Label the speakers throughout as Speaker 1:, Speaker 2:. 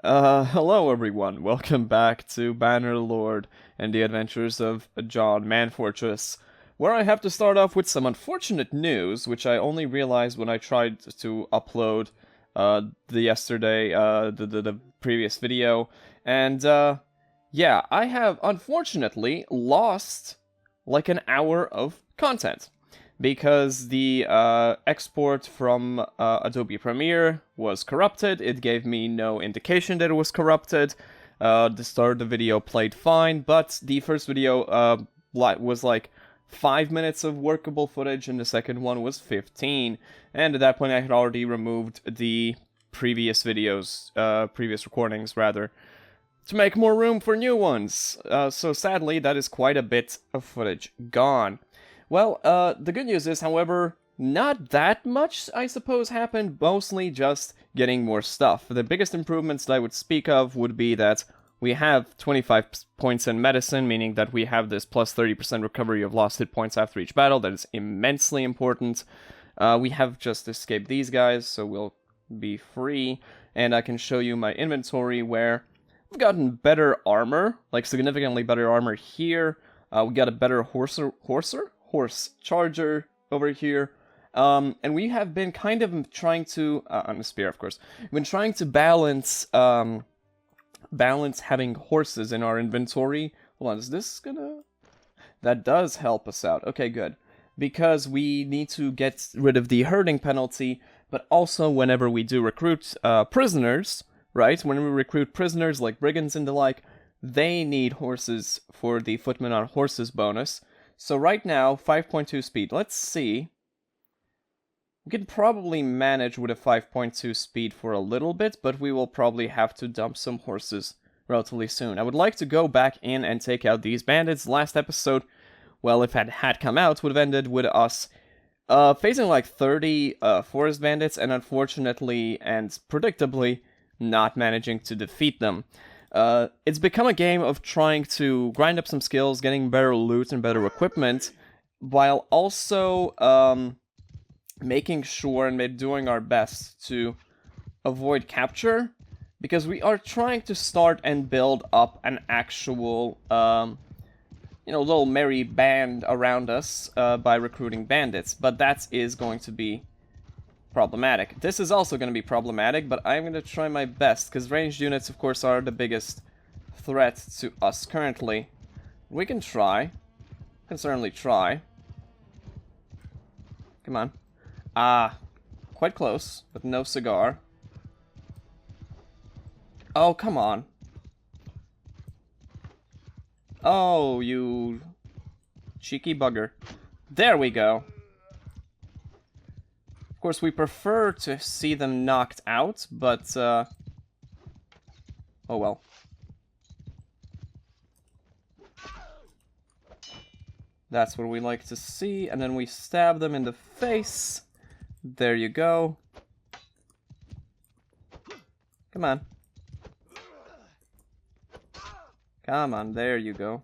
Speaker 1: Hello everyone, welcome back to Bannerlord and the adventures of John Manfortress, where I have to start off with some unfortunate news, which I only realized when I tried to upload, the previous video, and, yeah, I have unfortunately lost, like, an hour of content because the export from Adobe Premiere was corrupted. It gave me no indication that it was corrupted. The start of the video played fine, but the first video was like 5 minutes of workable footage, and the second one was 15. And at that point, I had already removed the previous videos, previous recordings, rather, to make more room for new ones. So sadly, that is quite a bit of footage gone. Well, the good news is, however, not that much, I suppose, happened, mostly just getting more stuff. The biggest improvements that I would speak of would be that we have 25 points in medicine, meaning that we have this plus 30% recovery of lost hit points after each battle. That is immensely important. We have just escaped these guys, so we'll be free, and I can show you my inventory where I've gotten better armor, like significantly better armor here. We got a better horse charger over here, and we have been kind of trying to, on the spear of course, we've been trying to balance having horses in our inventory. Hold on, is this gonna, that does help us out, okay, good, because we need to get rid of the herding penalty, but also whenever we do recruit prisoners, right, when we recruit prisoners like brigands and the like, they need horses for the footmen on horses bonus. So right now, 5.2 speed. Let's see. We could probably manage with a 5.2 speed for a little bit, but we will probably have to dump some horses relatively soon. I would like to go back in and take out these bandits. Last episode, well, if it had come out, would have ended with us facing like 30 forest bandits, and unfortunately and predictably not managing to defeat them. It's become a game of trying to grind up some skills, getting better loot and better equipment, while also making sure and doing our best to avoid capture, because we are trying to start and build up an actual, little merry band around us by recruiting bandits, but that is going to be problematic. This is also going to be problematic, but I'm going to try my best, because ranged units, of course, are the biggest threat to us currently. We can try. Can certainly try. Come on. Quite close, but no cigar. Oh, come on. Oh, you cheeky bugger. There we go. Of course, we prefer to see them knocked out, but, oh well. That's what we like to see, and then we stab them in the face. There you go. Come on. Come on, there you go.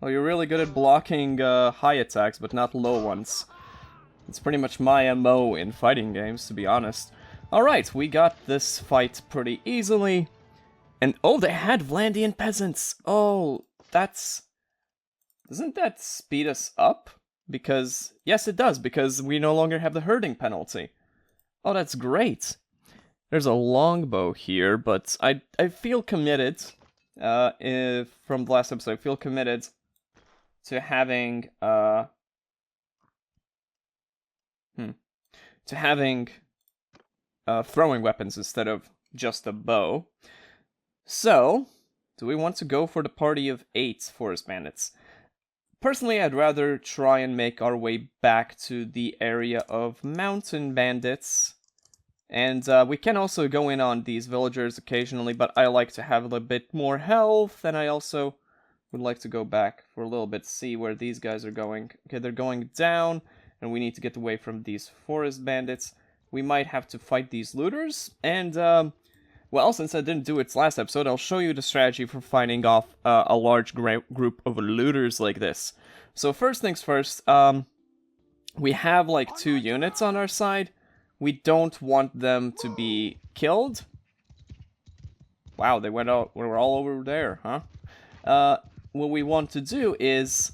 Speaker 1: Oh, you're really good at blocking high attacks, but not low ones. It's pretty much my MO in fighting games, to be honest. Alright, we got this fight pretty easily. And, oh, they had Vlandian peasants! Oh, that's... Doesn't that speed us up? Because, yes it does, because we no longer have the herding penalty. Oh, that's great! There's a longbow here, but I feel committed, from the last episode, I feel committed to having, throwing weapons instead of just a bow. So, do we want to go for the party of 8 forest bandits? Personally, I'd rather try and make our way back to the area of mountain bandits. And we can also go in on these villagers occasionally, but I like to have a bit more health, and I also would like to go back for a little bit, see where these guys are going. Okay, they're going down, and we need to get away from these forest bandits. We might have to fight these looters, and, well, since I didn't do it last episode, I'll show you the strategy for fighting off a large group of looters like this. So first things first, we have like 2 units on our side. we don't want them to be killed. Wow, they went out. We're all over there, huh? What we want to do is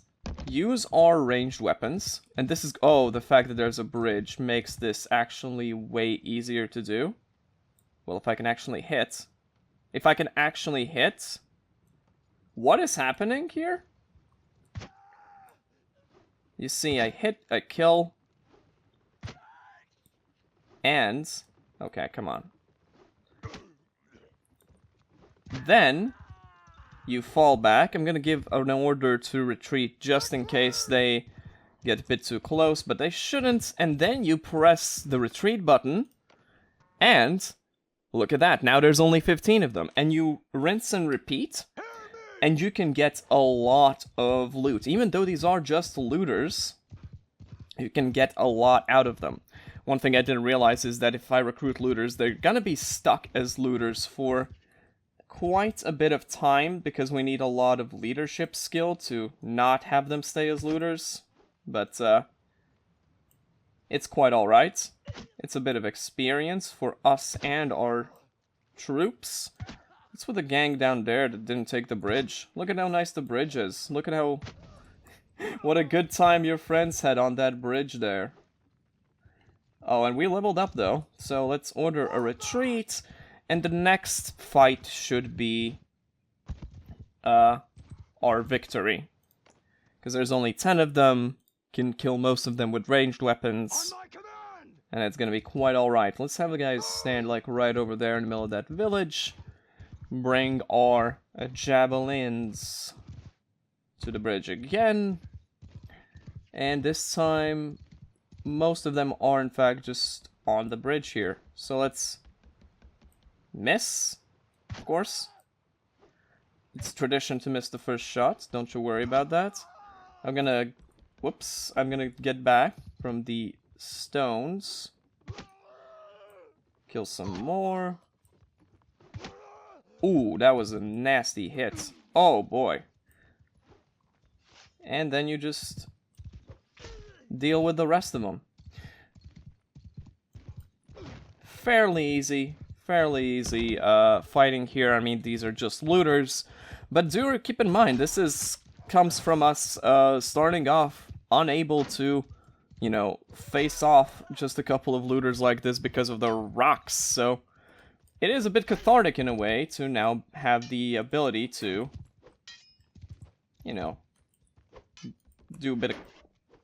Speaker 1: use our ranged weapons. And this is... Oh, the fact that there's a bridge makes this actually way easier to do. Well, if I can actually hit... If I can actually hit... What is happening here? You see, I hit, I kill... And... Okay, come on. Then... You fall back. I'm gonna give an order to retreat just in case they get a bit too close, but they shouldn't. And then you press the retreat button, and look at that. Now there's only 15 of them. And you rinse and repeat, and you can get a lot of loot. Even though these are just looters, you can get a lot out of them. One thing I didn't realize is that if I recruit looters, they're gonna be stuck as looters for quite a bit of time, because we need a lot of leadership skill to not have them stay as looters. But, it's quite alright. It's a bit of experience for us and our troops. What's with the gang down there that didn't take the bridge? Look at how nice the bridge is. Look at how... what a good time your friends had on that bridge there. Oh, and we leveled up though. So let's order a retreat. And the next fight should be our victory. Because there's only 10 of them, can kill most of them with ranged weapons. And it's gonna be quite alright. Let's have the guys stand like right over there in the middle of that village. Bring our javelins to the bridge again. And this time, most of them are in fact just on the bridge here. So let's... miss, of course. It's tradition to miss the first shot. Don't you worry about that. I'm gonna... Whoops. I'm gonna get back from the stones. Kill some more. Ooh, that was a nasty hit. Oh, boy. And then you just deal with the rest of them. Fairly easy. Fairly easy fighting here. I mean, these are just looters, but do keep in mind this comes from us starting off unable to, you know, face off just a couple of looters like this because of the rocks. So it is a bit cathartic in a way to now have the ability to, you know, do a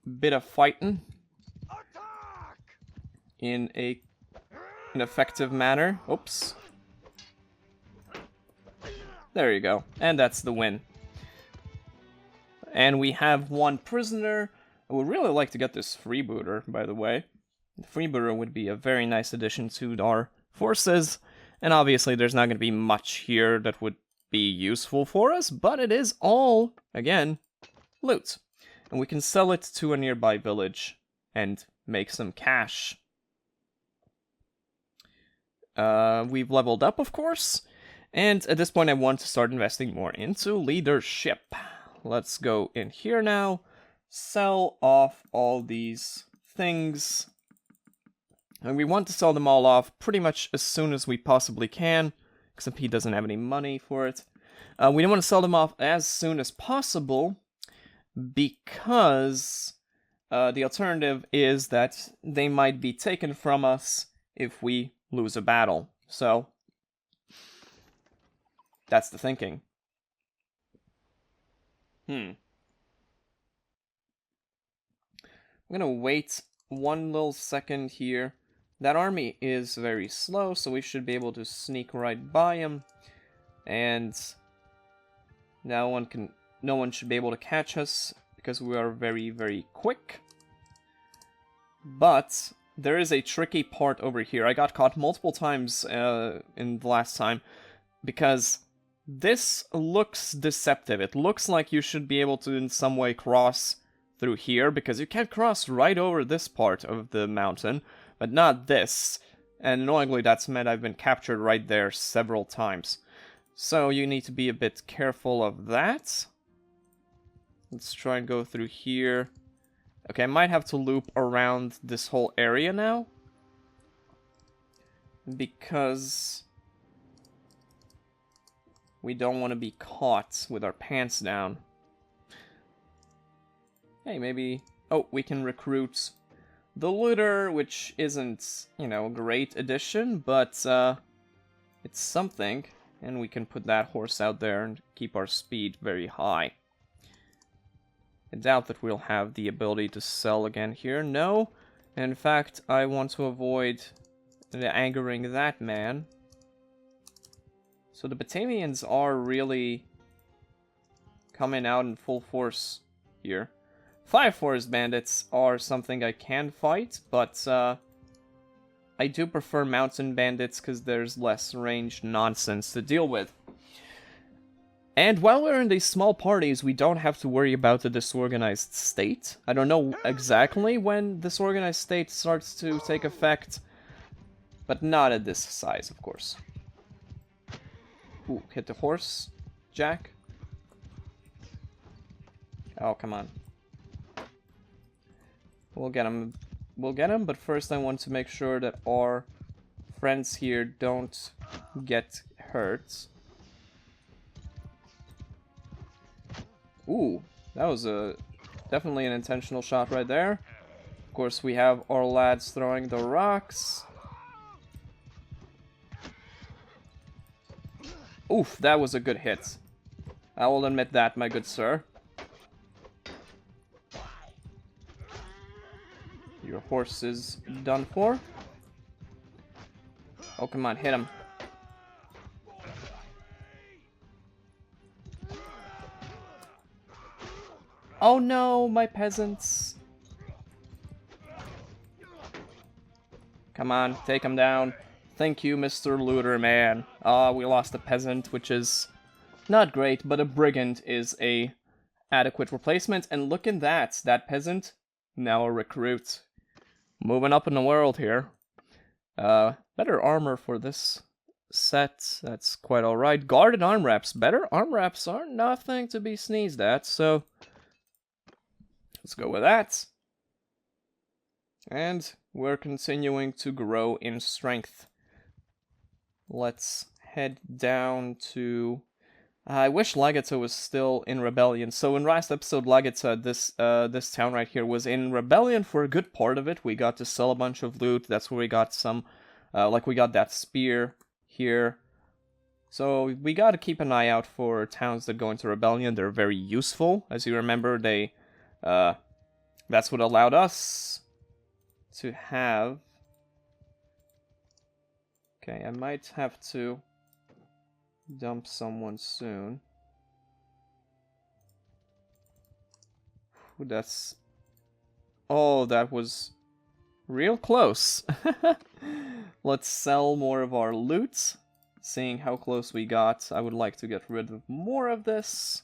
Speaker 1: bit of fighting in an effective manner. Oops. There you go. And that's the win. And we have one prisoner. I would really like to get this freebooter, by the way. The freebooter would be a very nice addition to our forces. And obviously there's not going to be much here that would be useful for us, but it is all, again, loot. And we can sell it to a nearby village and make some cash. We've leveled up, of course, and at this point I want to start investing more into leadership. Let's go in here now, sell off all these things, and we want to sell them all off pretty much as soon as we possibly can, except he doesn't have any money for it. We don't want to sell them off as soon as possible, because the alternative is that they might be taken from us if we lose a battle. So that's the thinking. I'm gonna wait one little second here. That army is very slow, so we should be able to sneak right by him. And no one should be able to catch us because we are very, very quick. But there is a tricky part over here. I got caught multiple times in the last time, because this looks deceptive. It looks like you should be able to in some way cross through here, because you can't cross right over this part of the mountain, but not this. And annoyingly, that's meant I've been captured right there several times. So you need to be a bit careful of that. Let's try and go through here. Okay, I might have to loop around this whole area now. because we don't want to be caught with our pants down. Hey, maybe... Oh, we can recruit the looter, which isn't, you know, a great addition, but it's something. And we can put that horse out there and keep our speed very high. I doubt that we'll have the ability to sell again here. No. In fact, I want to avoid angering that man. So the Batavians are really coming out in full force here. 5 forest bandits are something I can fight, but I do prefer mountain bandits because there's less ranged nonsense to deal with. And while we're in these small parties, we don't have to worry about the disorganized state. I don't know exactly when disorganized state starts to take effect, but not at this size, of course. Ooh, hit the horse, Jack. Oh, come on. We'll get him. We'll get him, but first I want to make sure that our friends here don't get hurt. Ooh, that was definitely an intentional shot right there. Of course, we have our lads throwing the rocks. Oof, that was a good hit. I will admit that, my good sir. Your horse is done for. Oh, come on, hit him. Oh no, my peasants. Come on, take him down. Thank you, Mr. Looter Man. We lost a peasant, which is not great, but a brigand is a adequate replacement. And look at that, that peasant, now a recruit. Moving up in the world here. Better armor for this set. That's quite alright. Guarded arm wraps. Better arm wraps are nothing to be sneezed at, so let's go with that. And we're continuing to grow in strength. Let's head down to... I wish Lagata was still in rebellion. So in last episode, Lagata, this town right here, was in rebellion for a good part of it. We got to sell a bunch of loot. That's where we got some, like we got that spear here. So we got to keep an eye out for towns that go into rebellion. They're very useful. As you remember, they, that's what allowed us to have... Okay, I might have to dump someone soon. Ooh, that's... Oh, that was real close. Let's sell more of our loot. Seeing how close we got, I would like to get rid of more of this.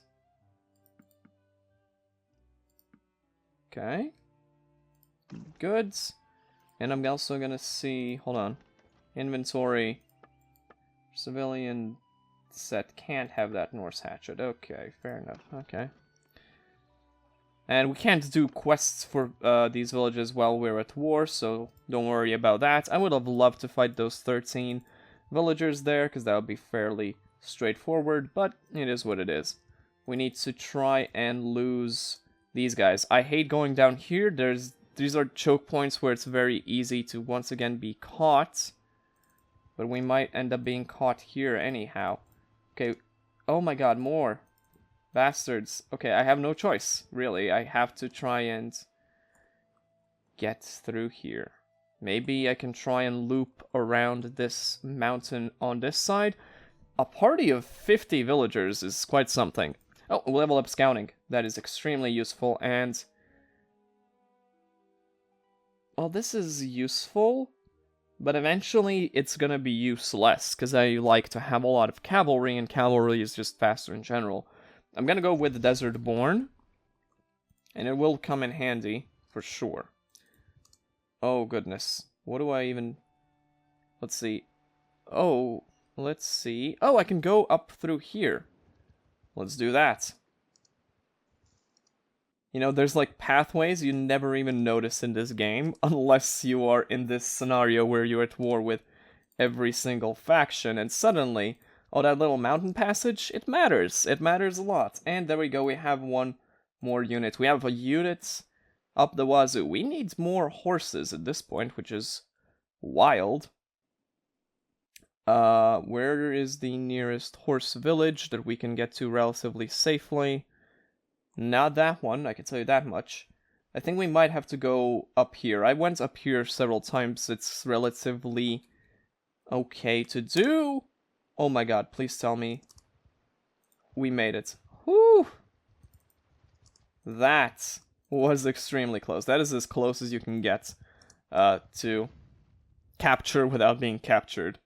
Speaker 1: Okay. Goods. And I'm also gonna see... Hold on. Inventory. Civilian set can't have that Norse hatchet. Okay, fair enough. Okay. And we can't do quests for these villages while we're at war, so don't worry about that. I would have loved to fight those 13 villagers there, because that would be fairly straightforward, but it is what it is. We need to try and lose these guys. I hate going down here. These are choke points where it's very easy to once again be caught. But we might end up being caught here anyhow. Okay. Oh my god, more. Bastards. Okay, I have no choice, really. I have to try and get through here. Maybe I can try and loop around this mountain on this side. A party of 50 villagers is quite something. Oh, level up scouting. That is extremely useful, and... Well, this is useful, but eventually it's gonna be useless, because I like to have a lot of cavalry, and cavalry is just faster in general. I'm gonna go with the Desert Born, and it will come in handy, for sure. Oh, goodness. What do I even... Let's see. Oh, let's see. Oh, I can go up through here. Let's do that. You know, there's like pathways you never even notice in this game, unless you are in this scenario where you're at war with every single faction, and suddenly, oh, that little mountain passage, it matters. It matters a lot. And there we go, we have one more unit. We have a unit up the wazoo. We need more horses at this point, which is wild. Where is the nearest horse village that we can get to relatively safely? Not that one, I can tell you that much. I think we might have to go up here. I went up here several times. It's relatively okay to do. Oh my god, please tell me we made it. Whew! That was extremely close. That is as close as you can get to capture without being captured.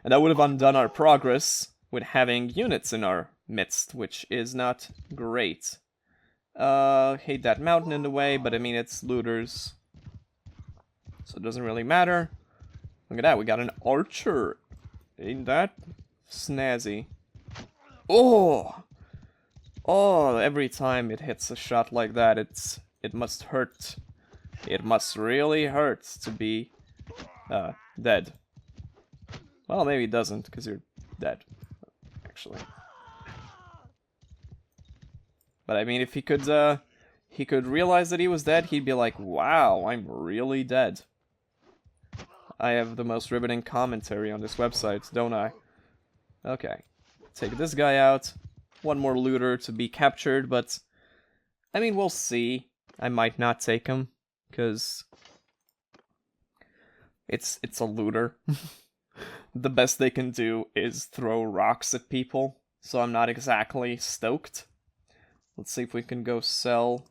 Speaker 1: And that would have undone our progress with having units in our midst, which is not great. Hate that mountain in the way, but I mean, it's looters, so it doesn't really matter. Look at that, we got an archer. Ain't that snazzy? Oh! Oh, every time it hits a shot like that, it must hurt. It must really hurt to be dead. Well, maybe it doesn't, because you're dead, actually. But I mean, if he could realize that he was dead, he'd be like, wow, I'm really dead. I have the most riveting commentary on this website, don't I? Okay. Take this guy out. One more looter to be captured, but I mean, we'll see. I might not take him, because it's a looter. The best they can do is throw rocks at people, so I'm not exactly stoked. Let's see if we can go sell.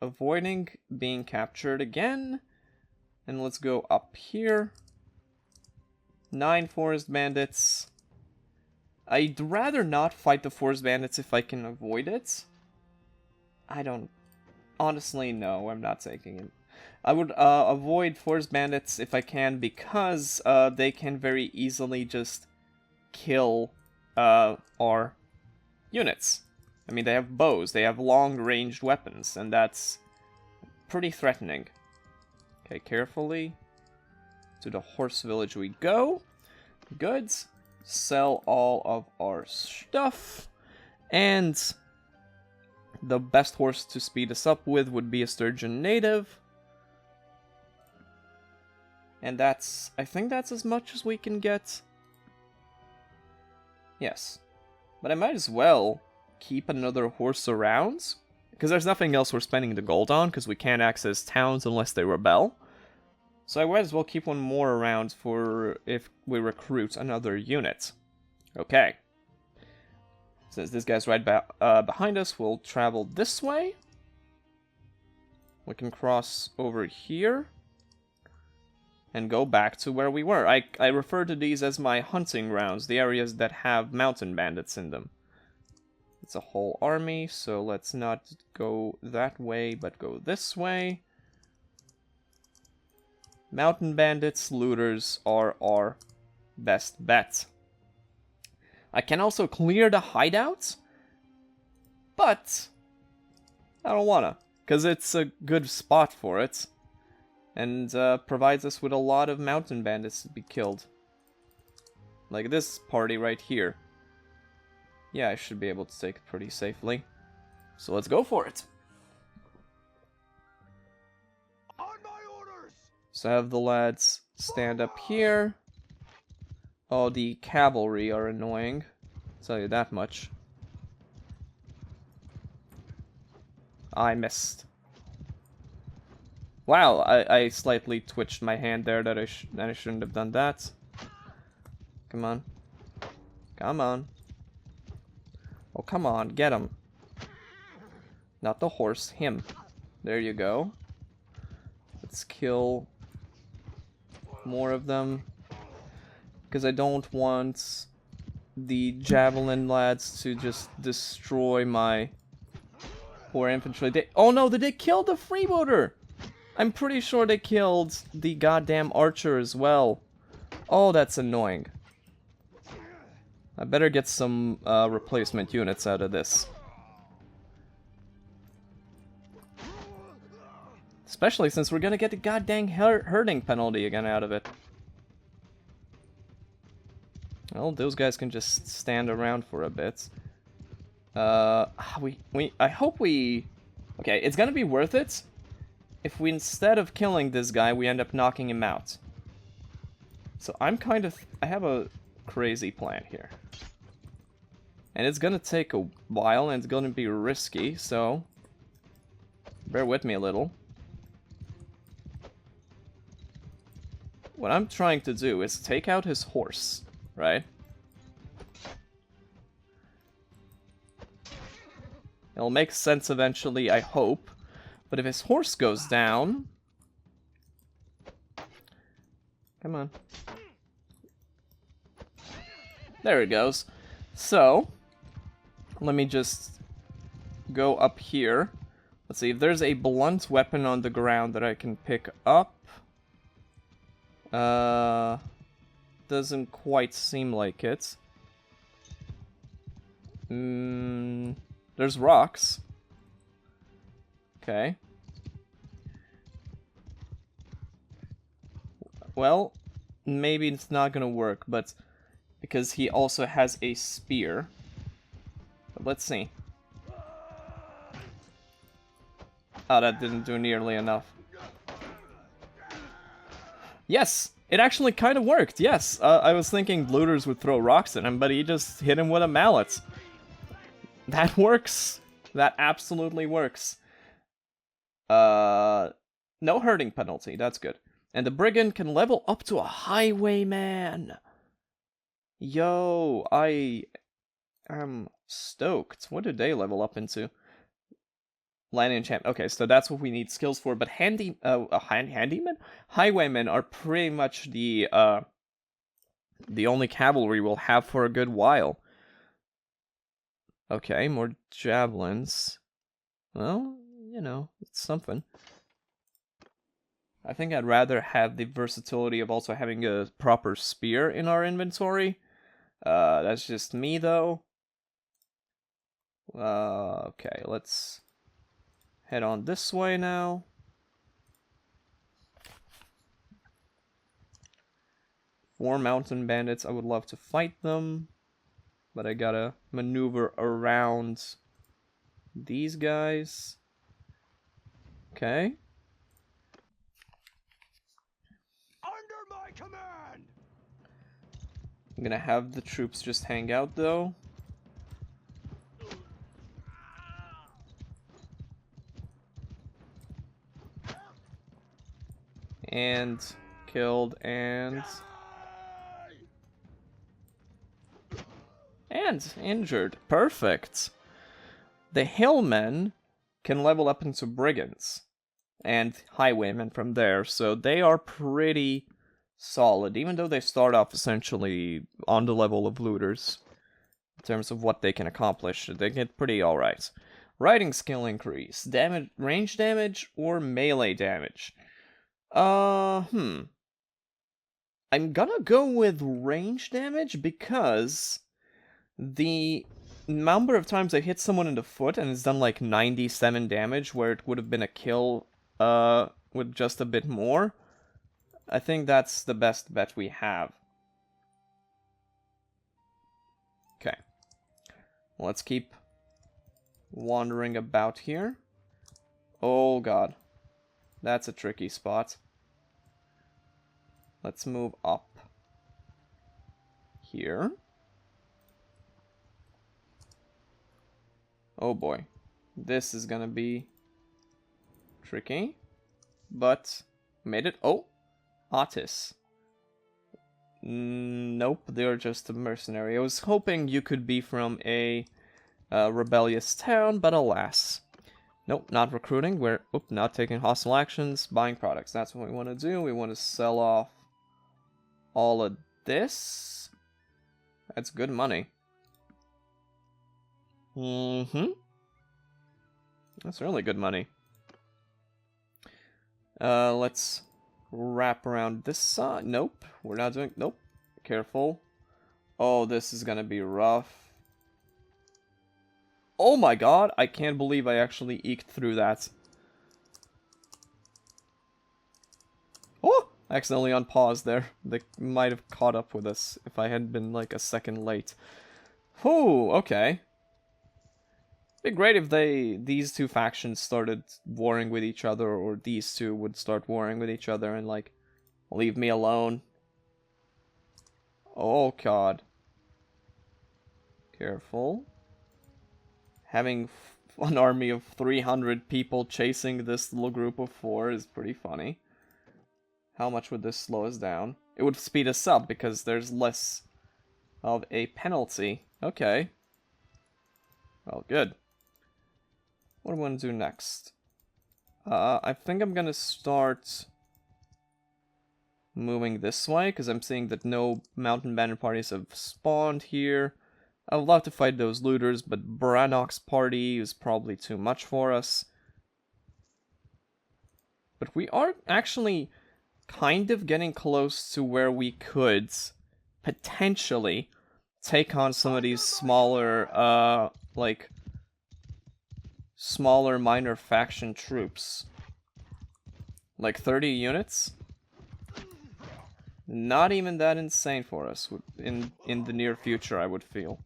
Speaker 1: Avoiding being captured again. And let's go up here. 9 forest bandits. I'd rather not fight the forest bandits if I can avoid it. I don't... Honestly, no, I'm not taking it. I would avoid forest bandits if I can, because they can very easily just kill our units. I mean, they have bows, they have long-ranged weapons, and that's pretty threatening. Okay, carefully. To the horse village we go. Good. Sell all of our stuff. And the best horse to speed us up with would be a sturgeon native. And that's... I think that's as much as we can get. Yes. But I might as well keep another horse around, because there's nothing else we're spending the gold on, because we can't access towns unless they rebel. So I might as well keep one more around for if we recruit another unit. Okay. Since this guy's right behind us, we'll travel this way. We can cross over here and go back to where we were. I refer to these as my hunting grounds, the areas that have mountain bandits in them. It's a whole army, so let's not go that way, but go this way. Mountain bandits, looters are our best bet. I can also clear the hideouts, but I don't wanna, because it's a good spot for it, and provides us with a lot of mountain bandits to be killed. Like this party right here. Yeah, I should be able to take it pretty safely. So let's go for it. On my orders. So have the lads stand up here. Oh, the cavalry are annoying. I'll tell you that much. I missed. Wow, I slightly twitched my hand there that I shouldn't have done that. Come on. Come on. Oh, come on, get him. Not the horse, him. There you go. Let's kill more of them. Because I don't want the javelin lads to just destroy my poor infantry. Oh no, they killed the freebooter! I'm pretty sure they killed the goddamn archer as well. Oh, that's annoying. I better get some replacement units out of this. Especially since we're gonna get the goddamn herding penalty again out of it. Well, those guys can just stand around for a bit. I hope we... Okay, it's gonna be worth it if we, instead of killing this guy, we end up knocking him out. So I have a crazy plan here. And it's gonna take a while, and it's gonna be risky, so... bear with me a little. What I'm trying to do is take out his horse, right? It'll make sense eventually, I hope. But if his horse goes down... Come on. There it goes. So, let me just go up here. Let's see, if there's a blunt weapon on the ground that I can pick up. Doesn't quite seem like it. There's rocks. Okay. Well, maybe it's not gonna work, but because he also has a spear. But let's see. Oh, that didn't do nearly enough. Yes! It actually kind of worked, yes! I was thinking looters would throw rocks at him, but he just hit him with a mallet. That works! That absolutely works. No hurting penalty, that's good. And the brigand can level up to a highwayman! Yo, I am stoked. What did they level up into? Land enchant. Okay, so that's what we need skills for. But handyman? Highwaymen are pretty much the only cavalry we'll have for a good while. Okay, more javelins. Well, you know, it's something. I think I'd rather have the versatility of also having a proper spear in our inventory. That's just me, though. Okay, let's head on this way now. Four mountain bandits. I would love to fight them, but I gotta maneuver around these guys. Okay.
Speaker 2: Under my command.
Speaker 1: I'm gonna have the troops just hang out, though. And killed, and injured. Perfect. The hillmen can level up into brigands and highwaymen from there, so they are pretty solid, even though they start off essentially on the level of looters in terms of what they can accomplish. They get pretty alright. Riding skill increase, damage, range damage, or melee damage. I'm gonna go with range damage because the number of times I hit someone in the foot and it's done like 97 damage where it would have been a kill with just a bit more, I think that's the best bet we have. Okay. Let's keep wandering about here. Oh god. That's a tricky spot. Let's move up here. Oh boy. This is gonna be tricky. But made it. Oh! Otis. Nope, they're just a mercenary. I was hoping you could be from a rebellious town, but alas. Nope, not recruiting. We're not taking hostile actions, buying products. That's what we want to do. We want to sell off all of this. That's good money. That's really good money. Let's wrap around this side. Nope, we're not doing... Nope. Careful. Oh, this is gonna be rough. Oh my god, I can't believe I actually eked through that. Oh, Accidentally unpaused there. They might have caught up with us if I had been like a second late. Whew, okay. It'd be great if these two factions started warring with each other, or these two would start warring with each other and like, leave me alone. Oh god. Careful. Having an army of 300 people chasing this little group of 4 is pretty funny. How much would this slow us down? It would speed us up because there's less of a penalty. Okay. Well, good. What do I want to do next? I think I'm gonna start moving this way, because I'm seeing that no mountain banner parties have spawned here. I would love to fight those looters, but Brannock's party is probably too much for us. But we are actually kind of getting close to where we could potentially take on some of these smaller, smaller minor faction troops. Like 30 units? Not even that insane for us in the near future, I would feel.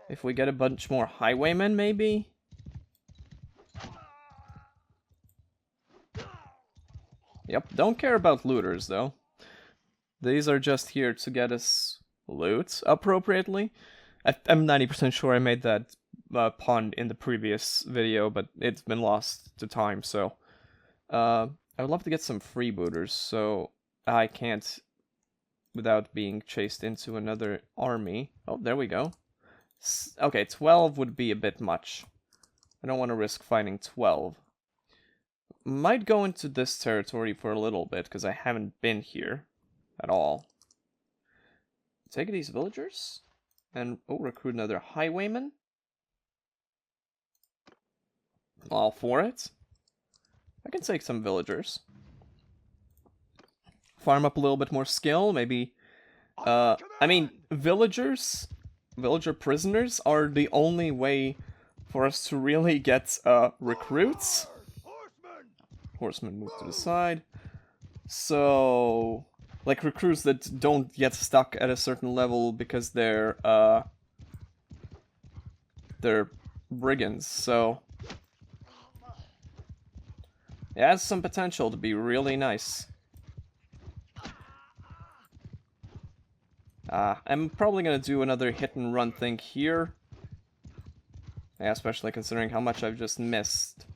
Speaker 1: If we get a bunch more highwaymen, maybe? Yep, don't care about looters, though. These are just here to get us loot appropriately. I'm 90% sure I made that pun in the previous video, but it's been lost to time, so... I would love to get some freebooters, so I can't without being chased into another army. Oh, there we go. Okay, 12 would be a bit much. I don't want to risk fighting 12. Might go into this territory for a little bit, because I haven't been here at all. Take these villagers, and recruit another highwayman. All for it. I can take some villagers. Farm up a little bit more skill, maybe. I mean, villager prisoners are the only way for us to really get recruits. Horsemen move to the side. So, like recruits that don't get stuck at a certain level because they're brigands. So, it has some potential to be really nice. I'm probably gonna do another hit and run thing here. Yeah, especially considering how much I've just missed.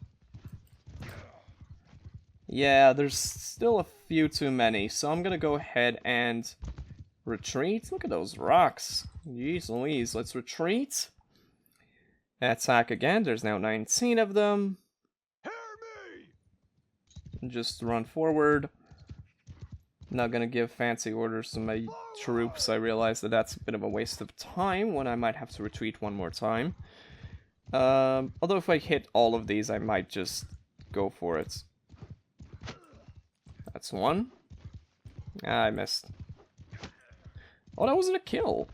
Speaker 1: Yeah, there's still a few too many, so I'm gonna go ahead and retreat. Look at those rocks. Jeez Louise, let's retreat. Attack again, there's now 19 of them. Just run forward. Not gonna give fancy orders to my troops. I realize that that's a bit of a waste of time when I might have to retreat one more time. Although if I hit all of these, I might just go for it. That's one. Ah, I missed. Oh, that wasn't a kill.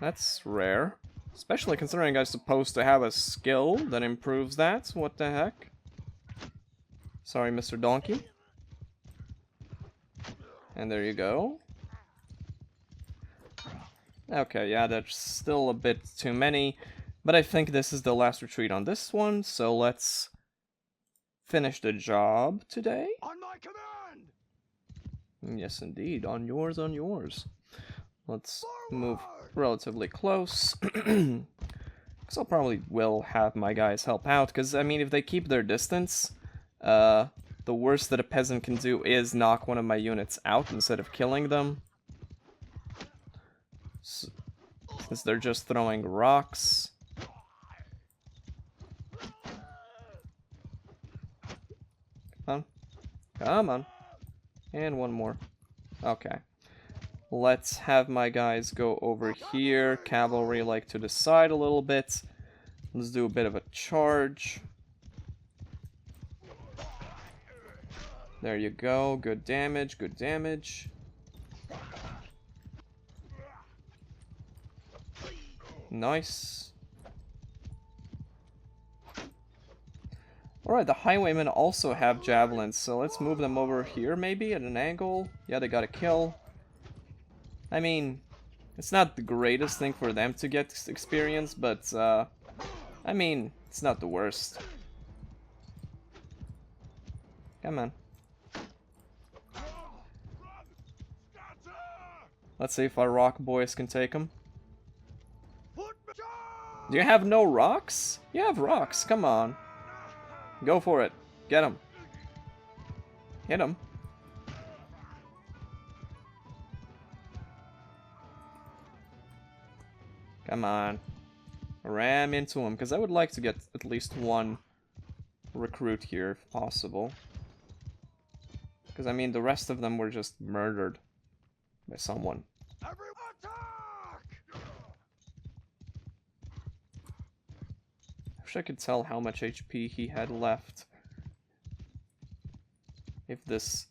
Speaker 1: That's rare. Especially considering I'm supposed to have a skill that improves that. What the heck? Sorry, Mr. Donkey. And there you go. Okay, yeah, there's still a bit too many. But I think this is the last retreat on this one, so let's finish the job today.
Speaker 2: On my command!
Speaker 1: Yes, indeed. On yours, on yours. Let's move relatively close. Because I'll probably will have my guys help out. Because, I mean, if they keep their distance, the worst that a peasant can do is knock one of my units out instead of killing them. Since they're just throwing rocks. Come on. Come on. And one more. Okay. Let's have my guys go over here. Cavalry like to the side a little bit. Let's do a bit of a charge. There you go. Good damage, good damage. Nice. Alright, the highwaymen also have javelins, so let's move them over here maybe at an angle. Yeah, they got a kill. I mean, it's not the greatest thing for them to get experience, but I mean, it's not the worst. Come on. Let's see if our rock boys can take him. Do you have no rocks? You have rocks, come on. Go for it. Get him. Hit him. Come on. Ram into him, because I would like to get at least one recruit here, if possible. Because, I mean, the rest of them were just murdered by someone. I wish I could tell how much HP he had left. If this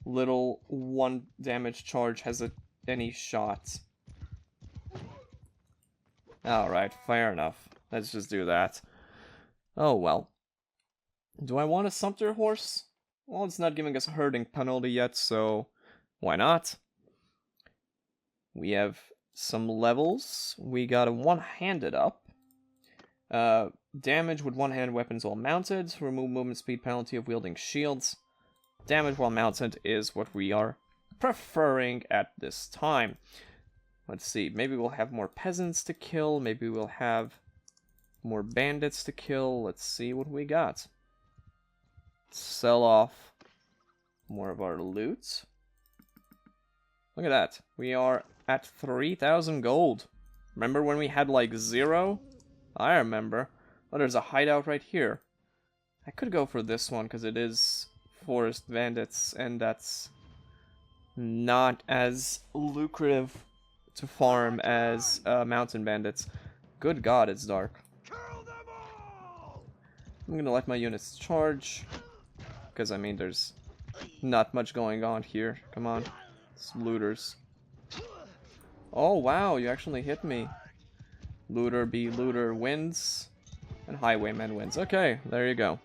Speaker 1: little 1 damage charge has any shot. Alright, fair enough. Let's just do that. Oh well. Do I want a Sumpter horse? Well, it's not giving us a herding penalty yet, so why not? We have some levels. We got a one-handed up. Damage with one-handed weapons while mounted. Remove movement speed penalty of wielding shields. Damage while mounted is what we are preferring at this time. Let's see, maybe we'll have more peasants to kill, maybe we'll have more bandits to kill. Let's see what we got. Sell off more of our loot. Look at that, we are at 3,000 gold. Remember when we had like 0? I remember. Oh, there's a hideout right here. I could go for this one because it is forest bandits and that's not as lucrative to farm as mountain bandits. Good God, it's dark. I'm gonna let my units charge because I mean there's not much going on here. Come on, it's looters. Oh wow, you actually hit me. Looter be looter wins and highwayman wins. Okay, there you go.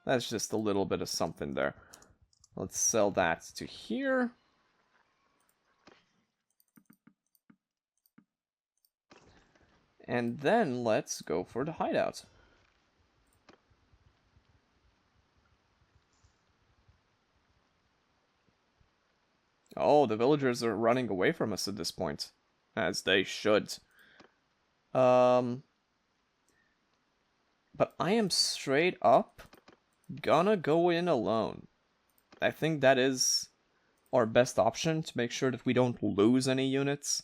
Speaker 1: That's just a little bit of something there. Let's sell that to here. And then let's go for the hideout. Oh, the villagers are running away from us at this point. As they should. But I am straight up gonna go in alone. I think that is our best option to make sure that we don't lose any units.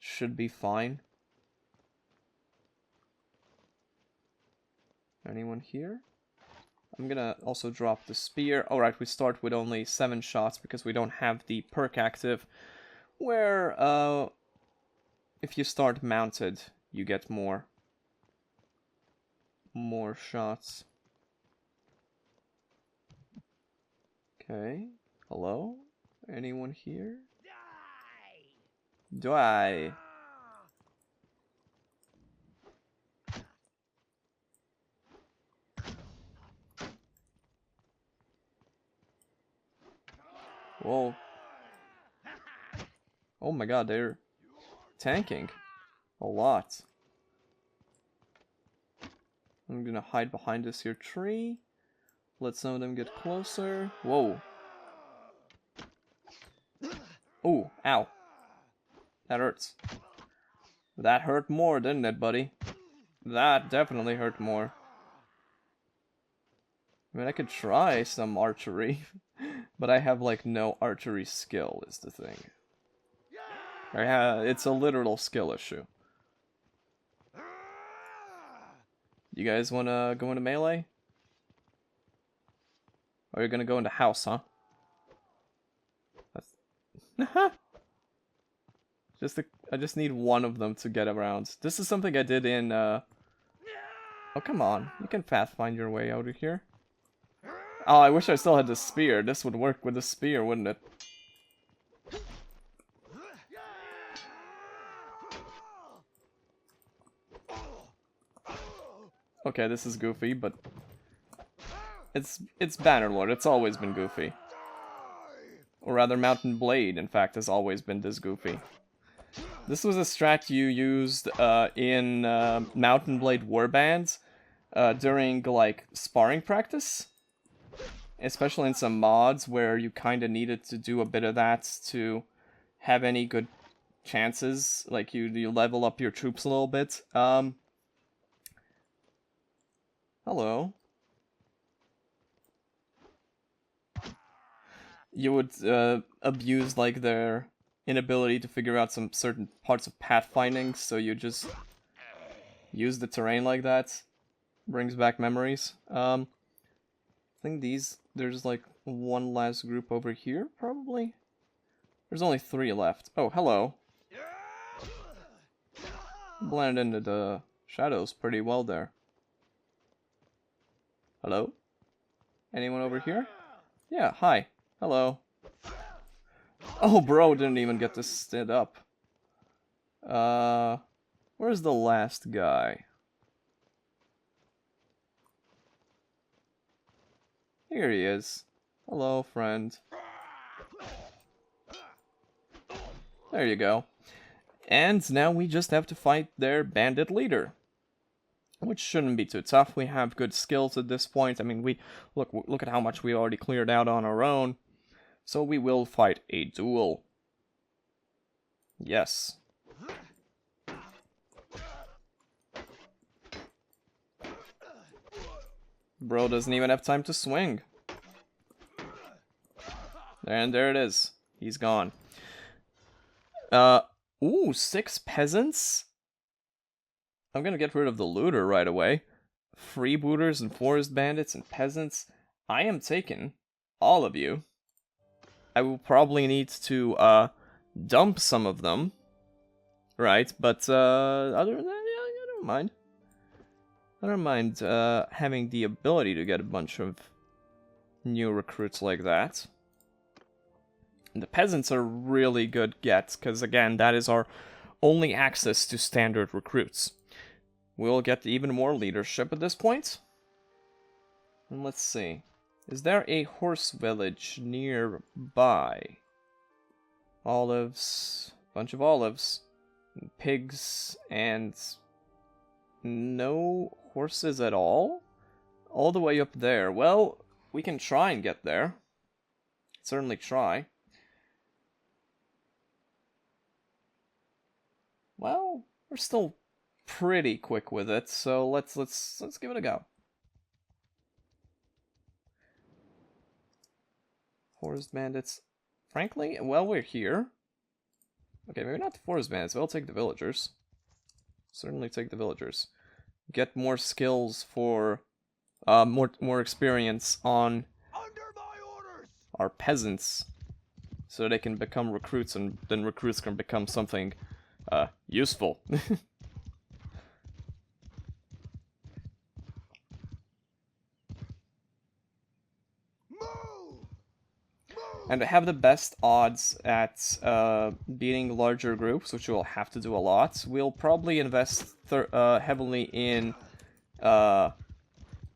Speaker 1: Should be fine. Anyone here? I'm gonna also drop the spear. Alright, we start with only 7 shots because we don't have the perk active. Where, if you start mounted, you get more shots. Okay. Hello? Anyone here? Die! Whoa. Oh my god, they're tanking a lot. I'm gonna hide behind this here tree. Let some of them get closer. Whoa. Oh, ow. That hurts. That hurt more, didn't it, buddy? That definitely hurt more. I mean, I could try some archery, but I have, like, no archery skill, is the thing. It's a literal skill issue. You guys wanna go into melee? Or you're gonna go into house, huh? That's... I just need one of them to get around. This is something I did in, Oh, come on. You can pathfind your way out of here. Oh, I wish I still had the spear. This would work with the spear, wouldn't it? Okay, this is goofy, but it's Bannerlord. It's always been goofy. Or rather, Mountain Blade, in fact, has always been this goofy. This was a strat you used in Mountain Blade warbands during, like, sparring practice. Especially in some mods where you kind of needed to do a bit of that to have any good chances. Like, you level up your troops a little bit. Hello. You would abuse, like, their inability to figure out some certain parts of pathfinding, so you just use the terrain like that. Brings back memories. I think there's like one last group over here, probably? There's only 3 left. Oh, hello. Blend into the shadows pretty well there. Hello? Anyone over here? Yeah, hi. Hello. Oh, bro didn't even get to stand up. Where's the last guy? Here he is. Hello, friend. There you go. And now we just have to fight their bandit leader. Which shouldn't be too tough. We have good skills at this point. I mean, we look at how much we already cleared out on our own. So we will fight a duel. Yes. Bro doesn't even have time to swing. And there it is. He's gone. Ooh, 6 peasants? I'm gonna get rid of the looter right away. Freebooters and forest bandits and peasants. I am taking all of you. I will probably need to, dump some of them. Right, but, other than that, yeah, I don't mind. I don't mind, having the ability to get a bunch of new recruits like that. And the peasants are really good gets, because again, that is our only access to standard recruits. We'll get even more leadership at this point. And let's see. Is there a horse village nearby? Olives. Bunch of olives. And pigs. And no horses at all? All the way up there. Well, we can try and get there. Certainly try. Well, we're still pretty quick with it, so let's give it a go. Forest bandits. Frankly, while we're here... Okay, maybe not the forest bandits, but I'll take the villagers. Certainly take the villagers. Get more skills for... more experience on...
Speaker 2: Under my orders!
Speaker 1: Our peasants. So they can become recruits, and then recruits can become something... useful. And to have the best odds at beating larger groups, which we'll have to do a lot, we'll probably invest heavily in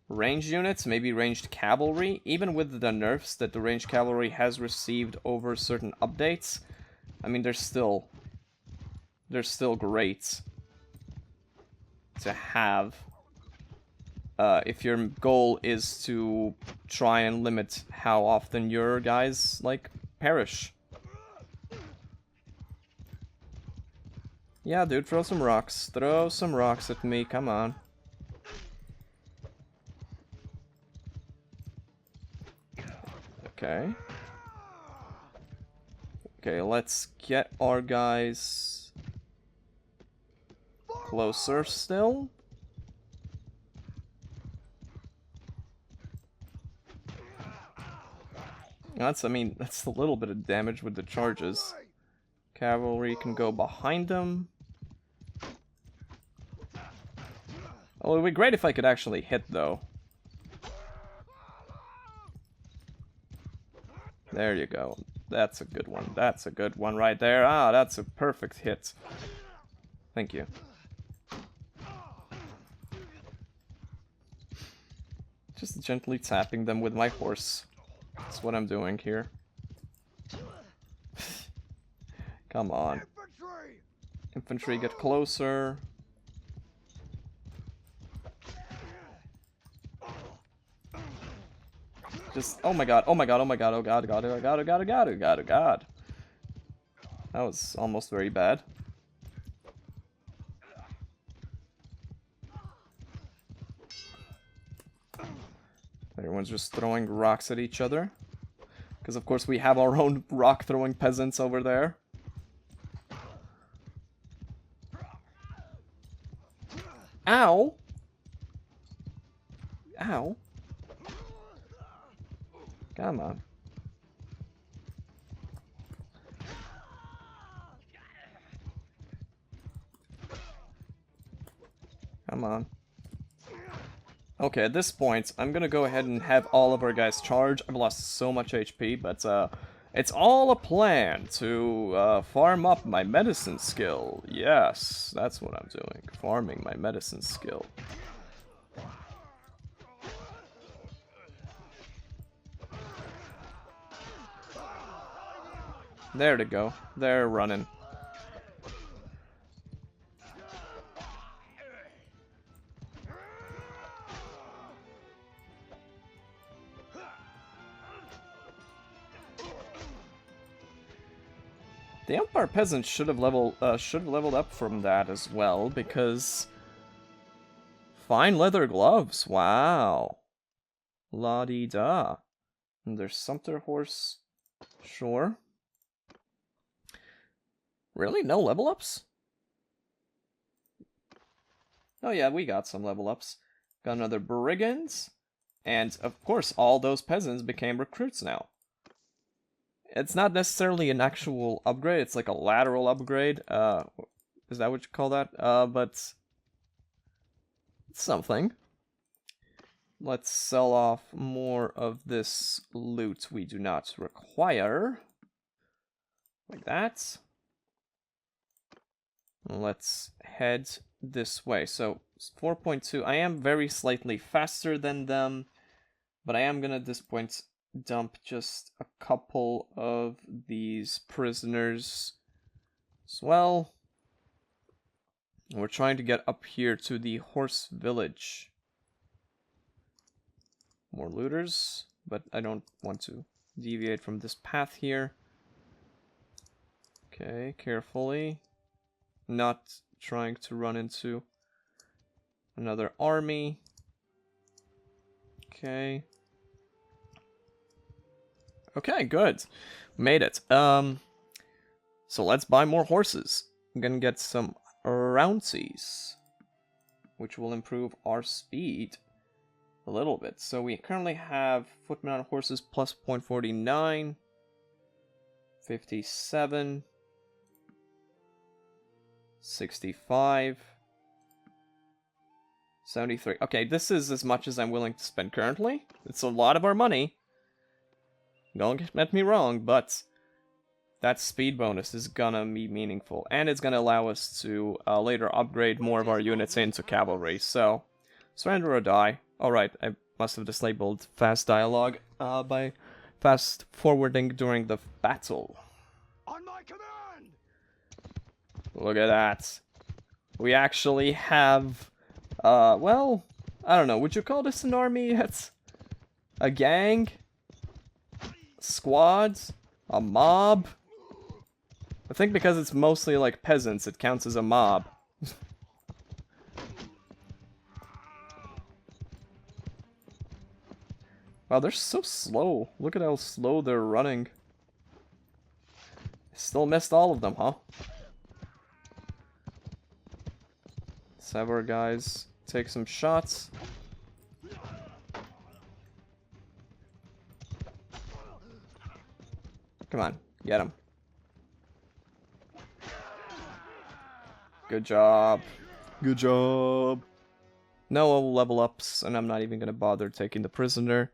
Speaker 1: ranged units, maybe ranged cavalry. Even with the nerfs that the ranged cavalry has received over certain updates, I mean, they're still great to have. If your goal is to try and limit how often your guys, like, perish. Yeah, dude, throw some rocks. Throw some rocks at me, come on. Okay. Okay, let's get our guys closer still. That's a little bit of damage with the charges. Cavalry can go behind them. Oh, it would be great if I could actually hit, though. There you go. That's a good one. That's a good one right there. Ah, that's a perfect hit. Thank you. gently tapping them with my horse. That's what I'm doing here. Come on.
Speaker 2: Infantry!
Speaker 1: Infantry, get closer. Just, oh my god, oh my god, oh my god, oh god, oh god, oh god, oh god, oh god, oh god, oh god. That was almost very bad. Everyone's just throwing rocks at each other. Because of course we have our own rock-throwing peasants over there. Ow! Ow. Come on. Come on. Okay, at this point, I'm gonna go ahead and have all of our guys charge. I've lost so much HP, but it's all a plan to farm up my medicine skill. Yes, that's what I'm doing. Farming my medicine skill. There to go. They're running. The Empire peasants should have leveled up from that as well, because fine leather gloves. Wow. La-di-da. And there's Sumpter horse. Sure. Really? No level ups? Oh yeah, we got some level ups. Got another brigands. And of course, all those peasants became recruits now. It's not necessarily an actual upgrade, it's like a lateral upgrade. Is that what you call that? But it's something. Let's sell off more of this loot we do not require. Like that. Let's head this way. So, 4.2. I am very slightly faster than them, but I am gonna at this point dump just a couple of these prisoners as well. And we're trying to get up here to the horse village. More looters, but I don't want to deviate from this path here. Okay, carefully. Not trying to run into another army. Okay. Okay, good. Made it. So let's buy more horses. I'm gonna get some rouncies, which will improve our speed a little bit. So we currently have footmen on horses plus 0.49, 57, 65, 73. Okay, this is as much as I'm willing to spend currently. It's a lot of our money. Don't get me wrong, but that speed bonus is gonna be meaningful, and it's gonna allow us to later upgrade more of our units into cavalry. So, surrender or die. Alright, I must have disabled fast dialogue by fast forwarding during the battle.
Speaker 2: On my command!
Speaker 1: Look at that. We actually have, well, I don't know, would you call this an army yet? A gang? Squads? A mob? I think because it's mostly like peasants, it counts as a mob. Wow, they're so slow. Look at how slow they're running. Still missed all of them, huh? Let's have our guys take some shots. Come on, get him. Good job. Good job. No level ups, and I'm not even gonna bother taking the prisoner.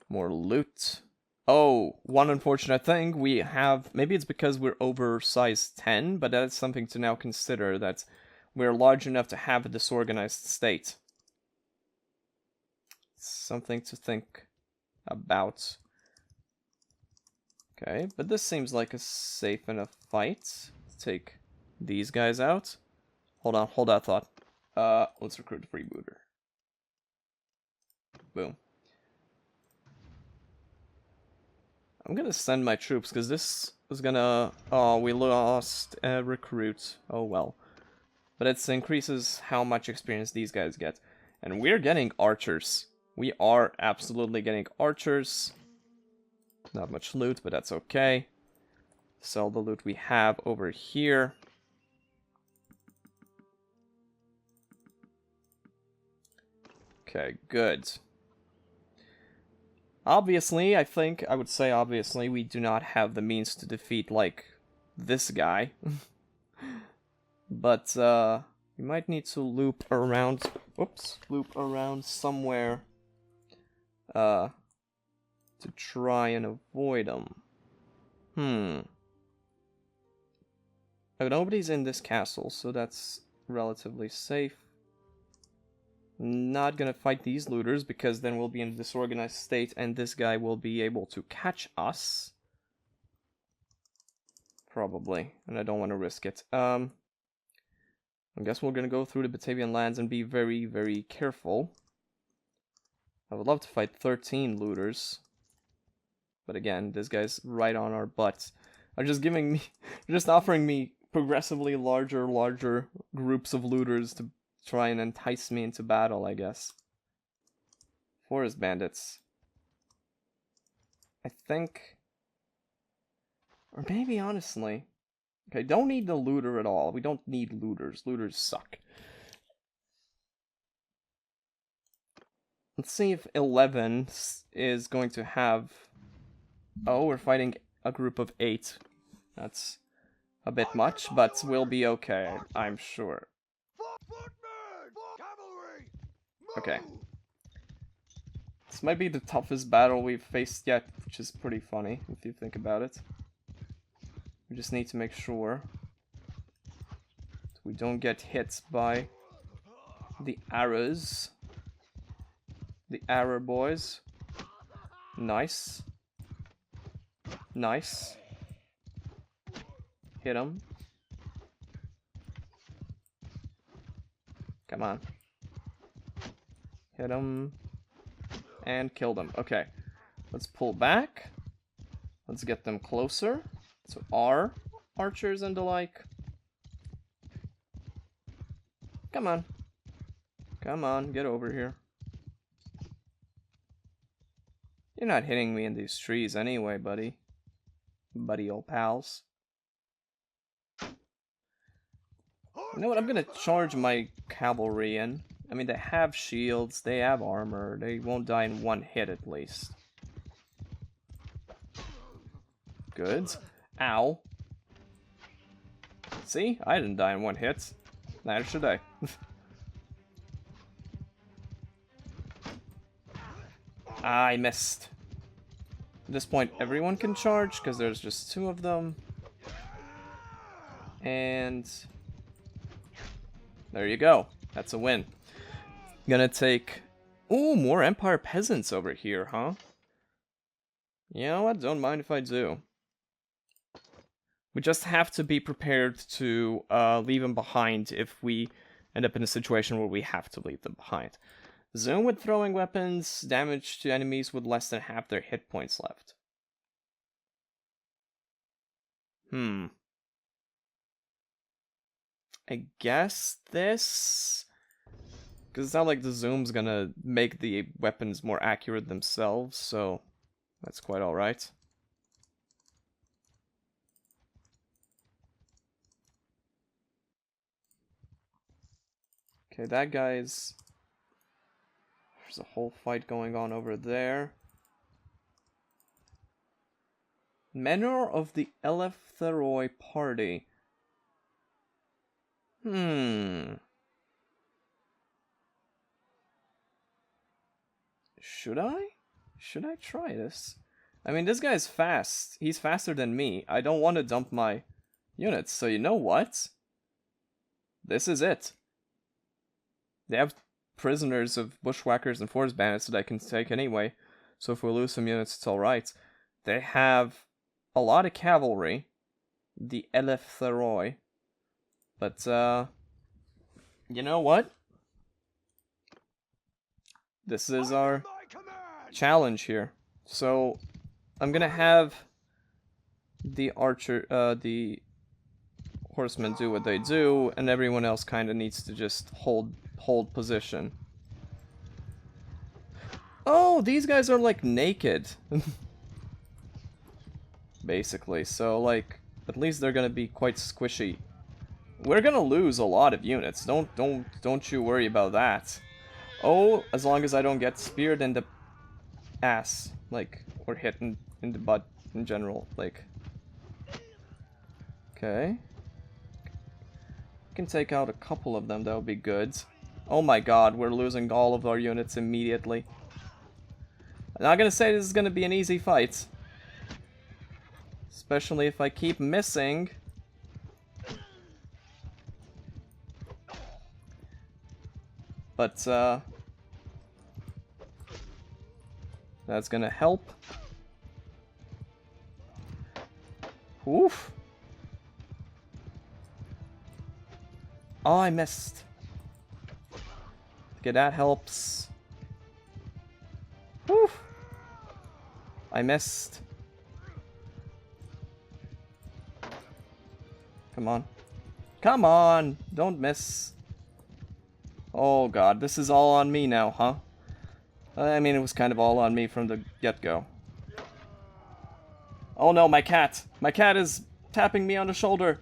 Speaker 1: More loot. Oh, one unfortunate thing, we have... Maybe it's because we're over size 10, but that's something to now consider, that we're large enough to have a disorganized state. Something to think about. Okay, but this seems like a safe enough fight. Let's take these guys out. Hold on, hold that thought. Let's recruit a freebooter. Boom. I'm gonna send my troops, because this is gonna... Oh, we lost a recruit. Oh well. But it increases how much experience these guys get. And we're getting archers. We are absolutely getting archers. Not much loot, but that's okay. Sell the loot we have over here. Okay, good. Obviously, I would say obviously, we do not have the means to defeat, like, this guy. But, we might need to loop around... Whoops. Loop around somewhere, to try and avoid him. Oh, nobody's in this castle, so that's relatively safe. Not gonna fight these looters, because then we'll be in a disorganized state, and this guy will be able to catch us. Probably, and I don't want to risk it. I guess we're gonna go through the Batavian lands and be very, very careful. I would love to fight 13 looters. But again, this guy's right on our butts. Are just giving me, just offering me progressively larger groups of looters to try and entice me into battle, I guess. Forest bandits. I think... Or maybe, honestly... Okay, don't need the looter at all. We don't need looters. Looters suck. Let's see if 11 is going to have... Oh, we're fighting a group of 8. That's a bit much, but we'll be okay, I'm sure. Okay. This might be the toughest battle we've faced yet, which is pretty funny, if you think about it. We just need to make sure that we don't get hit by the arrows. The arrow boys. Nice. Nice. Hit him. Come on. Hit him. And kill them. Okay. Let's pull back. Let's get them closer to our archers and the like. Come on. Come on, get over here. You're not hitting me in these trees anyway, buddy. Buddy old pals. You know what, I'm gonna charge my cavalry in. I mean, they have shields, they have armor, they won't die in one hit at least. Good. Ow. See? I didn't die in one hit. Neither should I. I missed. At this point, everyone can charge, because there's just 2 of them. And... there you go. That's a win. Gonna take... Ooh, more Empire peasants over here, huh? You know what? Don't mind if I do. We just have to be prepared to leave them behind if we end up in a situation where we have to leave them behind. Zoom with throwing weapons, damage to enemies with less than half their hit points left. I guess this... because it's not like the zoom's gonna make the weapons more accurate themselves, so that's quite alright. Okay, that guy's... there's a whole fight going on over there. Menor of the Eleftheroi party. Should I? Should I try this? I mean, this guy's fast. He's faster than me. I don't want to dump my units, so you know what? This is it. They have prisoners of bushwhackers and forest bandits that I can take anyway. So if we lose some units, it's alright. They have a lot of cavalry. The Eleftheroi. But, you know what? This is our challenge here. So, I'm gonna have the the horsemen do what they do, and everyone else kind of needs to just hold position. Oh, these guys are like naked. Basically, so like at least they're gonna be quite squishy. We're gonna lose a lot of units. Don't you worry about that. Oh, as long as I don't get speared in the ass, like, or hit in the butt in general, like. Okay. Can take out a couple of them, that would be good. Oh my god, we're losing all of our units immediately. I'm not gonna say this is gonna be an easy fight. Especially if I keep missing. But, that's gonna help. Oof. Oh, I missed. Okay, that helps. Oof. I missed. Come on. Come on! Don't miss. Oh god, this is all on me now, huh? I mean, it was kind of all on me from the get-go. Oh no, my cat! My cat is tapping me on the shoulder!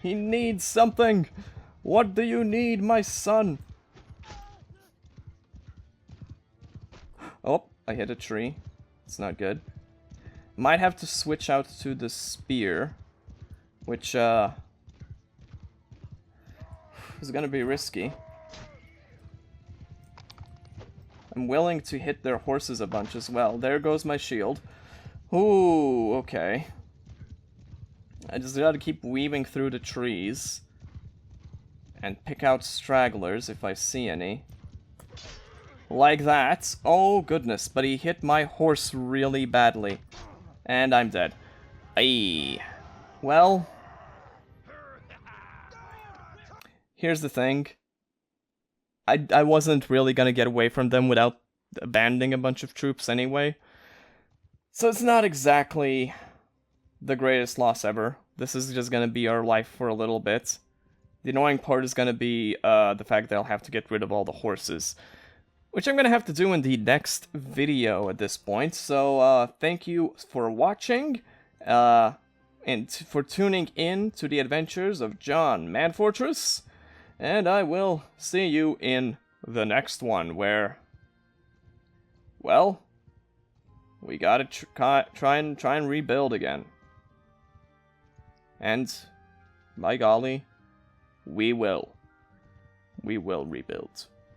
Speaker 1: He needs something! What do you need, my son? Oh, I hit a tree. It's not good. Might have to switch out to the spear. Which, is gonna be risky. I'm willing to hit their horses a bunch as well. There goes my shield. Ooh, okay. I just gotta keep weaving through the trees. And pick out stragglers if I see any. Like that. Oh, goodness. But he hit my horse really badly. And I'm dead. Aye. Well. Here's the thing. I wasn't really gonna get away from them without abandoning a bunch of troops anyway. So it's not exactly the greatest loss ever. This is just gonna be our life for a little bit. The annoying part is gonna be the fact that I'll have to get rid of all the horses. Which I'm gonna have to do in the next video at this point. So thank you for watching. And for tuning in to the adventures of John Manfortress. And I will see you in the next one, where, well, we gotta try and rebuild again. And, by golly, we will rebuild.